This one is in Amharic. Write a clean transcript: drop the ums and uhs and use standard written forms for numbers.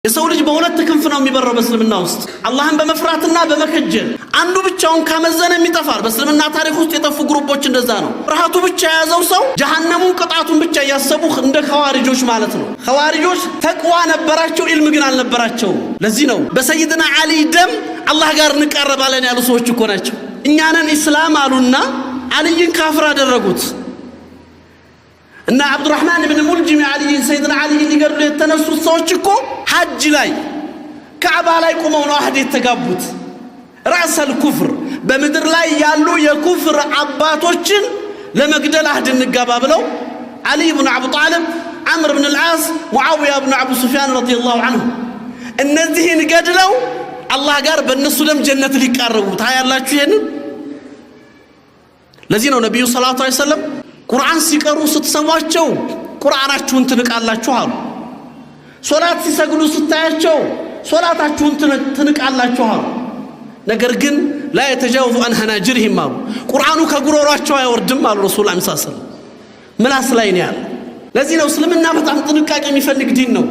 የሰው ልጅ በሁለት ክንፍ ነው የሚበረው በእስልምና ውስጥ አላህን በመፍራትና በመከጀል አንዱ ብቻውን ካመዘነ የሚጠፋል በእስልምና ታሪክ ውስጥ የጠፉ ግሩፖች እንደዛ ነው ፍርሃቱ ብቻ ያዘው ሰው ጀሃነሙን ቅጣቱን ብቻ ያሰቡ እንደ ኸዋሪጆች ማለት ነው ኸዋሪጆች ተቅዋ ነበራቸው ኢልም ግን አልነበራቸው ለዚህ ነው በሰይድና አሊ ደም አላህ ጋር እንቀርባለን ያሉ ሰዎች እኮ ናቸው እኛንን እስላም አሉና አሊን ካፍር አደረጉት እና አብዱራህማን ኢብኑ ሙልጂም አሊን ሰይድና አሊን ሊገድሉ የተነሱት ሰዎች እኮ ሐጅ ላይ ካዕባ ላይ ቆመው ነው አህድ የተጋቡት ራሰል ኩፍር በመድር ላይ ያሉ የኩፍር አባቶችን ለመግደል አህድ እንጋባ ብለው አሊ ኢብኑ አቡ ጣሊብ አምር ኢብኑ አልዓስ ሙአዊያ ኢብኑ አቡ ሱፊያን ረዲየላሁ ዐንሁ እነዚህን ገድለው አላህ ጋር በእነሱ ደም ጀነት ሊቃረቡ ታያላችሁ ይሄንን ለዚህ ነው ነብዩ ሰለላሁ ዐለይሂ ወሰለም ቁርአን ሲቀሩ ስትሰሟቸው ቁርአናችሁን ትንቃላችሁ አሉ ሶላት ሲሰግዱ ስታያቸው ሶላታችሁን ትንቃላችሁ አሉ ነገር ግን لا يتجاوز عن هناجرهم አሉ ቁርአኑ ከጉሮሯቸው አይወርድም አሉ ረሱል ሰለላሁ ዐለይሂ ወሰለም ምላስ ላይ ነው ያለው ለዚህ ነው እስልምና በጣም ጥንቃቄ የሚፈልግ ዲን ነው